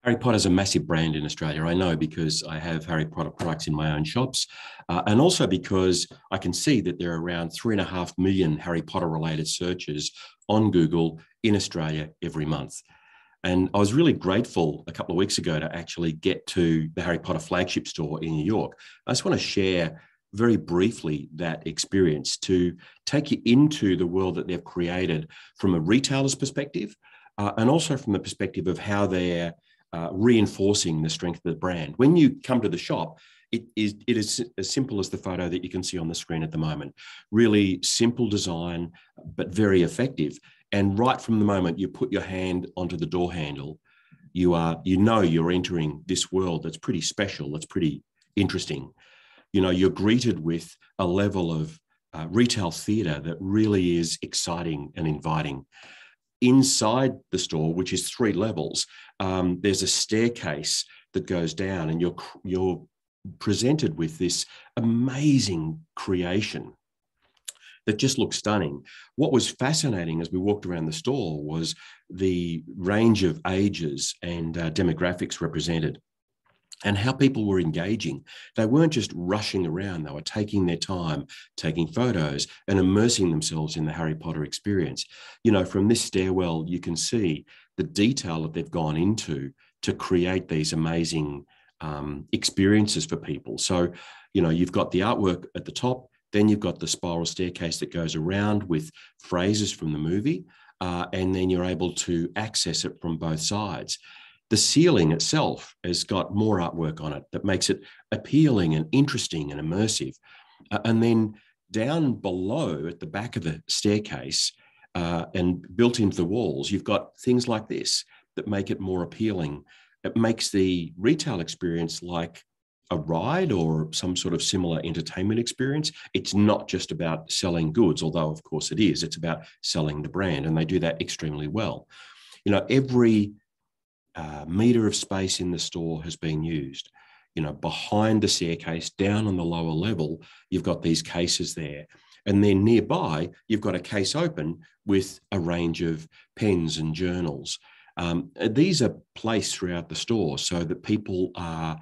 Harry Potter is a massive brand in Australia. I know because I have Harry Potter products in my own shops, and also because I can see that there are around 3.5 million Harry Potter related searches on Google in Australia every month. And I was really grateful a couple of weeks ago to actually get to the Harry Potter flagship store in New York. I just want to share very briefly that experience to take you into the world that they've created from a retailer's perspective, and also from the perspective of how they're reinforcing the strength of the brand. When you come to the shop, it is as simple as the photo that you can see on the screen at the moment. Really simple design, but very effective. And right from the moment you put your hand onto the door handle, you're entering this world that's pretty special, that's pretty interesting. You're greeted with a level of retail theatre that really is exciting and inviting. Inside the store, which is 3 levels, there's a staircase that goes down, and you're presented with this amazing creation that just looks stunning. What was fascinating as we walked around the store was the range of ages and demographics represented, and how people were engaging. They weren't just rushing around, they were taking their time, taking photos and immersing themselves in the Harry Potter experience. From this stairwell, you can see the detail that they've gone into to create these amazing experiences for people. So, you've got the artwork at the top, then you've got the spiral staircase that goes around with phrases from the movie, and then you're able to access it from both sides. The ceiling itself has got more artwork on it that makes it appealing and interesting and immersive. And then down below at the back of the staircase, and built into the walls, you've got things like this that make it more appealing. It makes the retail experience like a ride or some sort of similar entertainment experience. It's not just about selling goods, although of course it is. It's about selling the brand, and they do that extremely well. Every meter of space in the store has been used. Behind the staircase, down on the lower level, you've got these cases there. And then nearby, you've got a case open with a range of pens and journals. These are placed throughout the store so that people are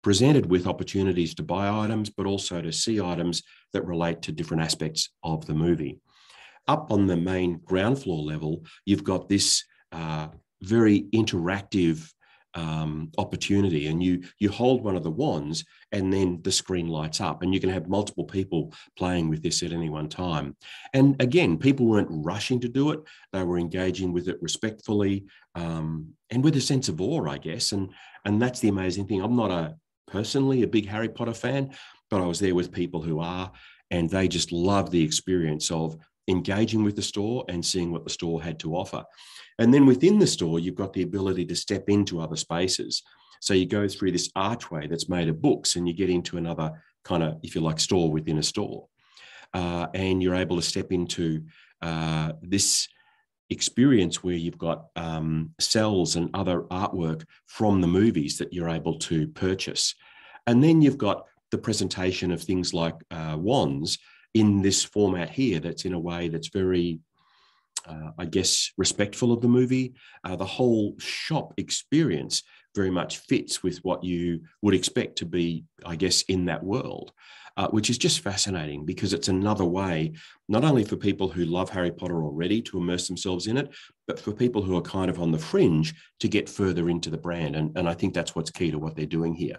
presented with opportunities to buy items, but also to see items that relate to different aspects of the movie. Up on the main ground floor level, you've got this very interactive opportunity, and you hold one of the wands and then the screen lights up, and you can have multiple people playing with this at any one time. And again, people weren't rushing to do it. They were engaging with it respectfully, and with a sense of awe, I guess. And that's the amazing thing. I'm not personally a big Harry Potter fan, but I was there with people who are, and they just love the experience of engaging with the store and seeing what the store had to offer. And then within the store, you've got the ability to step into other spaces. So you go through this archway that's made of books, and you get into another kind of, if you like, store within a store. And you're able to step into this experience where you've got cells and other artwork from the movies that you're able to purchase. And then you've got the presentation of things like wands in this format here that's in a way that's very I guess, respectful of the movie. The whole shop experience very much fits with what you would expect to be, I guess, in that world, which is just fascinating because it's another way, not only for people who love Harry Potter already to immerse themselves in it, but for people who are kind of on the fringe to get further into the brand. And I think that's what's key to what they're doing here.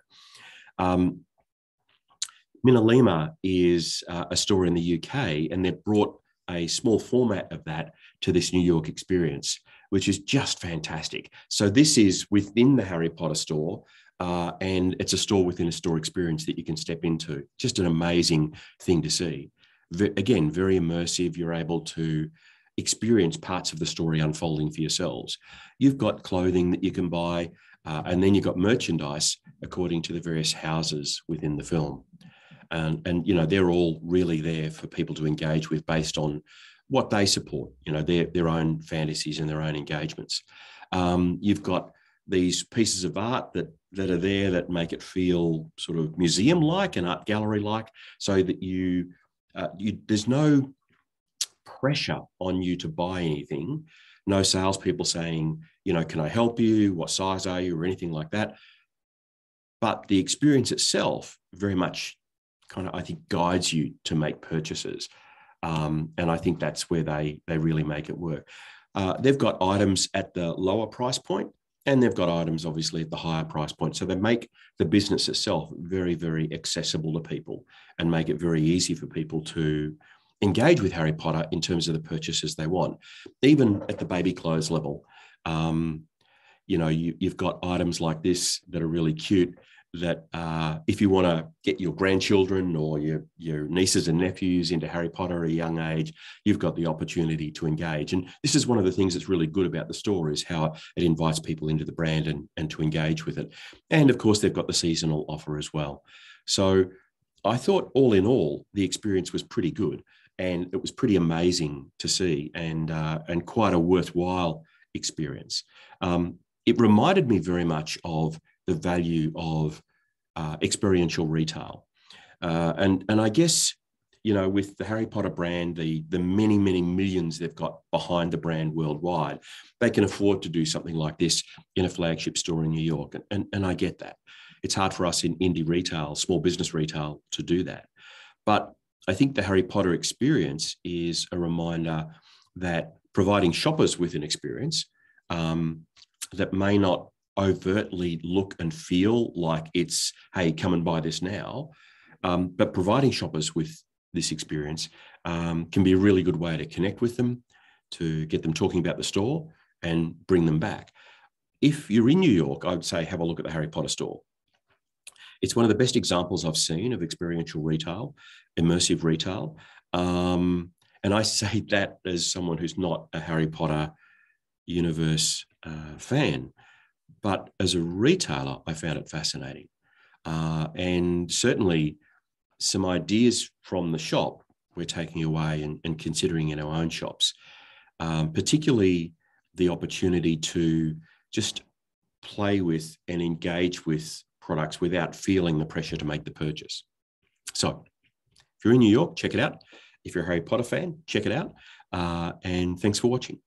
Minalima is a store in the UK, and they've brought a small format of that to this New York experience, which is just fantastic. So this is within the Harry Potter store, and it's a store within a store experience that you can step into. Just an amazing thing to see. Again, very immersive. You're able to experience parts of the story unfolding for yourselves. You've got clothing that you can buy, and then you've got merchandise according to the various houses within the film. And they're all really there for people to engage with based on what they support, their own fantasies and their own engagements. You've got these pieces of art that are there that make it feel sort of museum-like and art gallery-like, so that there's no pressure on you to buy anything. no salespeople saying, can I help you? What size are you? Or anything like that. But the experience itself very much kind of, I think, guides you to make purchases. And I think that's where they really make it work. They've got items at the lower price point, and they've got items obviously at the higher price point. So they make the business itself very, very accessible to people and make it very easy for people to engage with Harry Potter in terms of the purchases they want. Even at the baby clothes level, you've got items like this that are really cute that if you want to get your grandchildren or your nieces and nephews into Harry Potter at a young age, you've got the opportunity to engage. And this is one of the things that's really good about the store, is how it invites people into the brand and to engage with it. And of course, they've got the seasonal offer as well. So I thought all in all, the experience was pretty good, and it was pretty amazing to see, and quite a worthwhile experience. It reminded me very much of the value of experiential retail. And I guess, with the Harry Potter brand, the many, many millions they've got behind the brand worldwide, they can afford to do something like this in a flagship store in New York. And I get that. It's hard for us in indie retail, small business retail, to do that. But I think the Harry Potter experience is a reminder that providing shoppers with an experience that may not overtly look and feel like it's, hey, come and buy this now, but providing shoppers with this experience can be a really good way to connect with them, to get them talking about the store and bring them back. If you're in New York, I would say have a look at the Harry Potter store. It's one of the best examples I've seen of experiential retail, immersive retail. And I say that as someone who's not a Harry Potter universe fan. But as a retailer, I found it fascinating. And certainly some ideas from the shop we're taking away and considering in our own shops, particularly the opportunity to just play with and engage with products without feeling the pressure to make the purchase. So if you're in New York, check it out. If you're a Harry Potter fan, check it out. And thanks for watching.